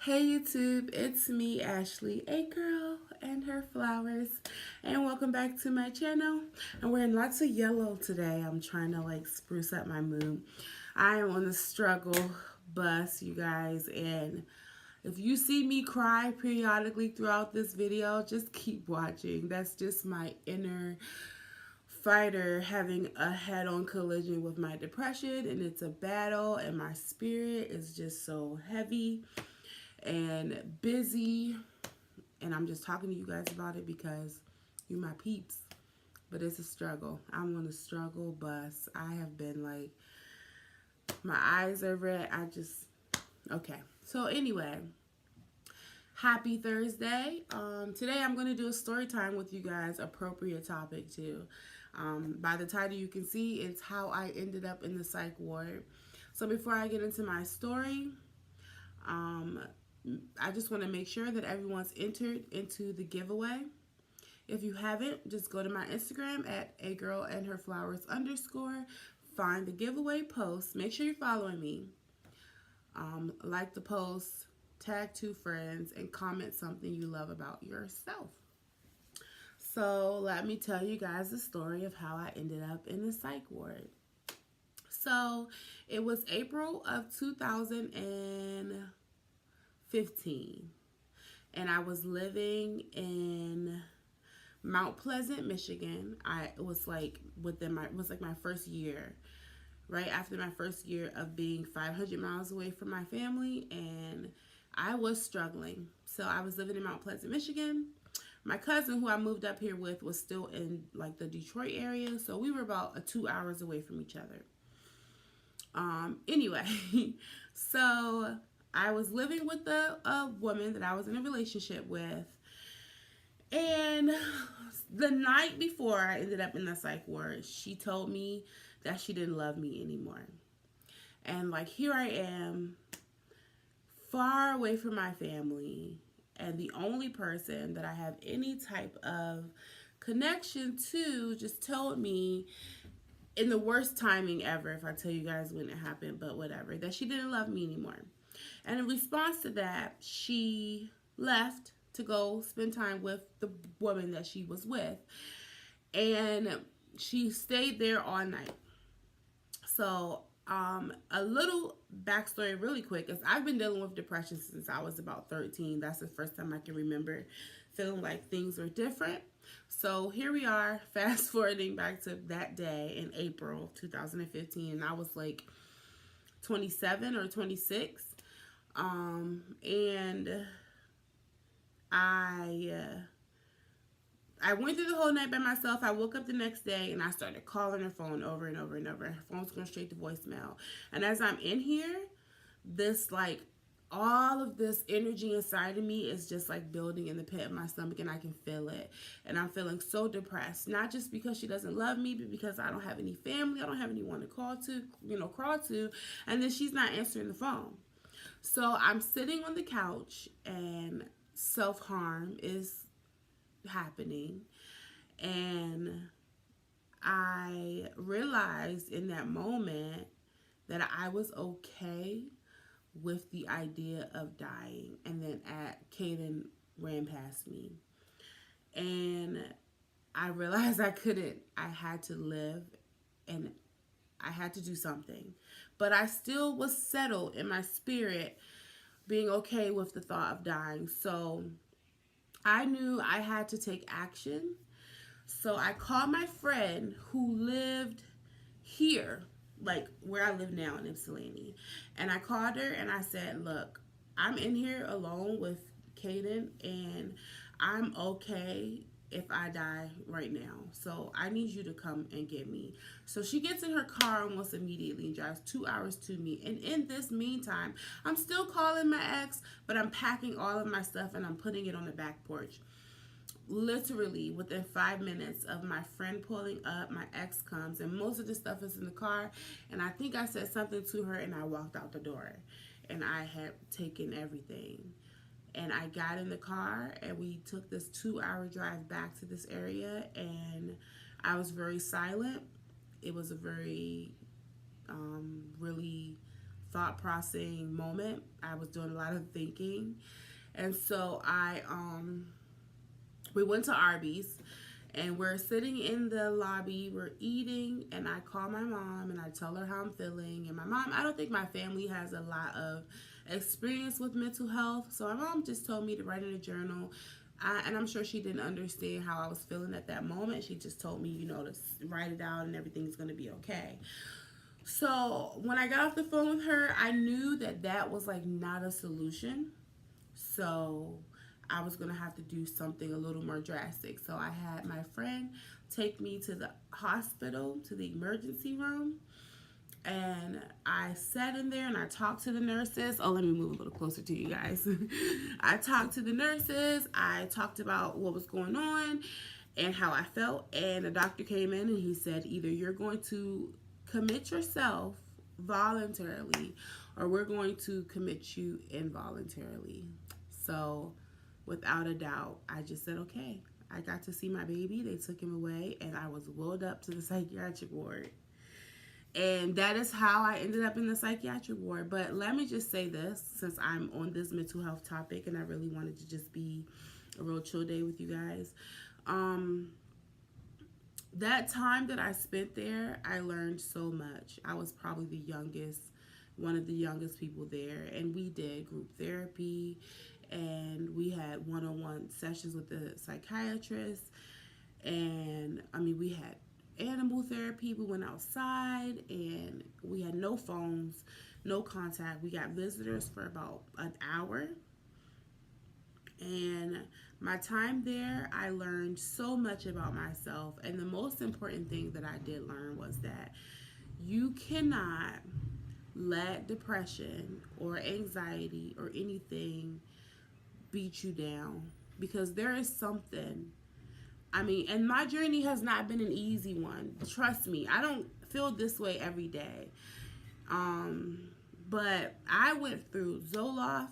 Hey YouTube, it's me, Ashley, a girl and her flowers, and welcome back to my channel. I'm wearing lots of yellow today. I'm trying to spruce up my mood. I am on the struggle bus, you guys, and if you see me cry periodically throughout this video, just keep watching. That's just my inner fighter having a head-on collision with my depression, and it's a battle, and my spirit is just so heavy and busy, and I'm just talking to you guys about it because you're my peeps. But it's a struggle. I'm on the struggle bus. I have been my eyes are red. Okay. So anyway, happy Thursday. Today I'm going to do a story time with you guys, appropriate topic too. By the title you can see it's how I ended up in the psych ward. So before I get into my story, I just want to make sure that everyone's entered into the giveaway. If you haven't, just go to my Instagram at agirlandherflowers_. Find the giveaway post. Make sure you're following me. Like the post, tag 2 friends, and comment something you love about yourself. So let me tell you guys the story of how I ended up in the psych ward. So it was April of 2015, and I was living in Mount Pleasant, Michigan. It was like my first year, right after my first year of being 500 miles away from my family, and I was struggling. So I was living in Mount Pleasant, Michigan. My cousin, who I moved up here with, was still in the Detroit area, so we were about 2 hours away from each other. Anyway, so I was living with a woman that I was in a relationship with, and the night before I ended up in the psych ward, she told me that she didn't love me anymore. And here I am, far away from my family, and the only person that I have any type of connection to just told me, in the worst timing ever, if I tell you guys when it happened, but whatever, that she didn't love me anymore. And in response to that, she left to go spend time with the woman that she was with. And she stayed there all night. So, a little backstory really quick is I've been dealing with depression since I was about 13. That's the first time I can remember feeling like things were different. So here we are, fast forwarding back to that day in April of 2015, and I was 27 or 26. And I went through the whole night by myself. I woke up the next day and I started calling her phone over and over and over. Her phone was going straight to voicemail. And as I'm in here, this all of this energy inside of me is just building in the pit of my stomach, and I can feel it. And I'm feeling so depressed, not just because she doesn't love me, but because I don't have any family. I don't have anyone to crawl to. And then she's not answering the phone. So I'm sitting on the couch and self-harm is happening, and I realized in that moment that I was okay with the idea of dying. And then Caden ran past me, and I realized I had to live, and I had to do something. But I still was settled in my spirit, being okay with the thought of dying. So I knew I had to take action. So I called my friend who lived here, where I live now in Ypsilanti. And I called her and I said, look, I'm in here alone with Caden, and I'm okay if I die right now. So I need you to come and get me. So she gets in her car almost immediately and drives 2 hours to me. And in this meantime, I'm still calling my ex, but I'm packing all of my stuff and I'm putting it on the back porch. Literally within 5 minutes of my friend pulling up, my ex comes, and most of the stuff is in the car. And I think I said something to her and I walked out the door, and I had taken everything. And I got in the car and we took this 2-hour drive back to this area, and I was very silent. It was a very really thought processing moment. I was doing a lot of thinking. And so we went to Arby's, and we're sitting in the lobby, we're eating, and I call my mom and I tell her how I'm feeling. And my mom, I don't think my family has a lot of experience with mental health, so my mom just told me to write in a journal. And I'm sure she didn't understand how I was feeling at that moment. She just told me, to write it out and everything's going to be okay. So when I got off the phone with her, I knew that that was like not a solution. So I was going to have to do something a little more drastic. So I had my friend take me to the hospital, to the emergency room. And I sat in there and I talked to the nurses. Oh, let me move a little closer to you guys. I talked to the nurses. I talked about what was going on and how I felt. And the doctor came in and he said, either you're going to commit yourself voluntarily or we're going to commit you involuntarily. So without a doubt, I just said, okay. I got to see my baby. They took him away and I was wheeled up to the psychiatric ward. And that is how I ended up in the psychiatric ward. But let me just say this, since I'm on this mental health topic and I really wanted to just be a real chill day with you guys. That time that I spent there, I learned so much. I was probably the youngest, one of the youngest people there. And we did group therapy and we had one-on-one sessions with the psychiatrist. And we had animal therapy. We went outside and we had no phones, no contact. We got visitors for about an hour. And my time there, I learned so much about myself. And the most important thing that I did learn was that you cannot let depression or anxiety or anything beat you down, because there is something. And my journey has not been an easy one. Trust me, I don't feel this way every day. But I went through Zoloft,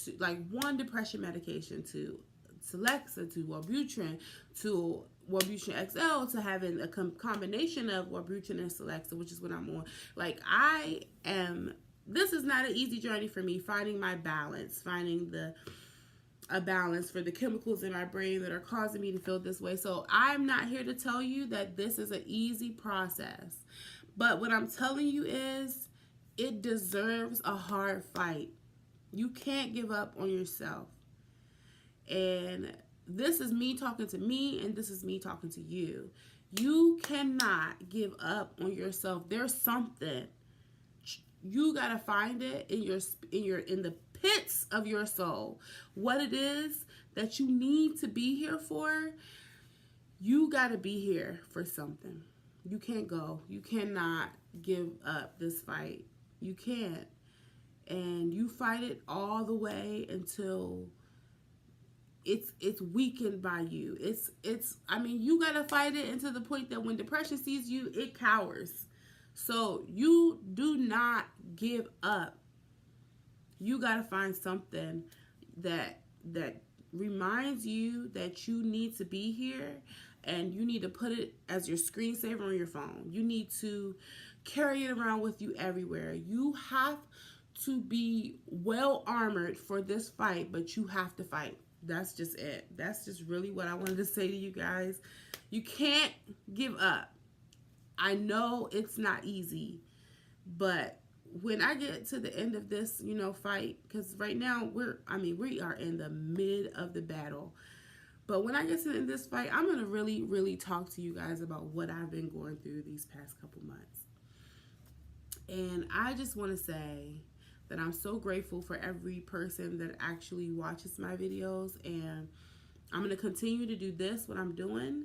to like one depression medication, to Celexa, to Wellbutrin, to Wellbutrin XL, to having a combination of Wellbutrin and Celexa, which is what I'm on. This is not an easy journey for me, finding my balance, finding a balance for the chemicals in my brain that are causing me to feel this way. So I'm not here to tell you that this is an easy process. But what I'm telling you is it deserves a hard fight. You can't give up on yourself. And this is me talking to me, and this is me talking to you. You cannot give up on yourself. There's something. You gotta find it in the pits of your soul. What it is that you need to be here for, you gotta be here for something. You can't go. You cannot give up this fight. You can't. And you fight it all the way until it's weakened by you. You gotta fight it until the point that when depression sees you, it cowers. So you do not give up. You got to find something that reminds you that you need to be here, and you need to put it as your screensaver on your phone. You need to carry it around with you everywhere. You have to be well armored for this fight, but you have to fight. That's just it. That's just really what I wanted to say to you guys. You can't give up. I know it's not easy, but when I get to the end of this, fight, because right now we are in the mid of the battle. But when I get to the end of this fight, I'm going to really, really talk to you guys about what I've been going through these past couple months. And I just want to say that I'm so grateful for every person that actually watches my videos. And I'm going to continue to do what I'm doing,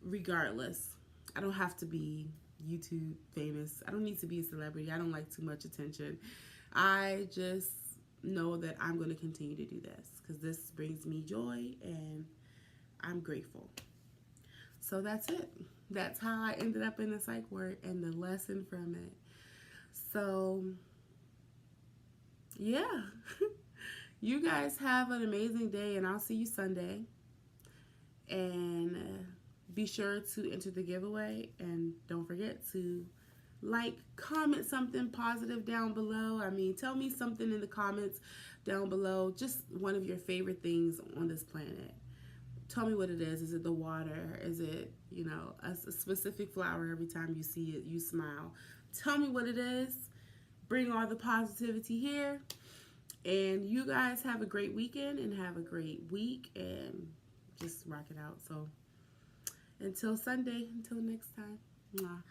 regardless. I don't have to be YouTube famous. I don't need to be a celebrity. I don't like too much attention. I just know that I'm going to continue to do this because this brings me joy and I'm grateful. So that's it. That's how I ended up in the psych ward and the lesson from it. So, yeah. You guys have an amazing day, and I'll see you Sunday. And be sure to enter the giveaway, and don't forget to Like, comment something positive down below. I mean, tell me something in the comments down below. Just one of your favorite things on this planet. Tell me what it is. Is it the water? Is it, you know, a specific flower every time you see it, you smile? Tell me what it is. Bring all the positivity here. And you guys have a great weekend and have a great week and just rock it out. So until Sunday, until next time. Mwah.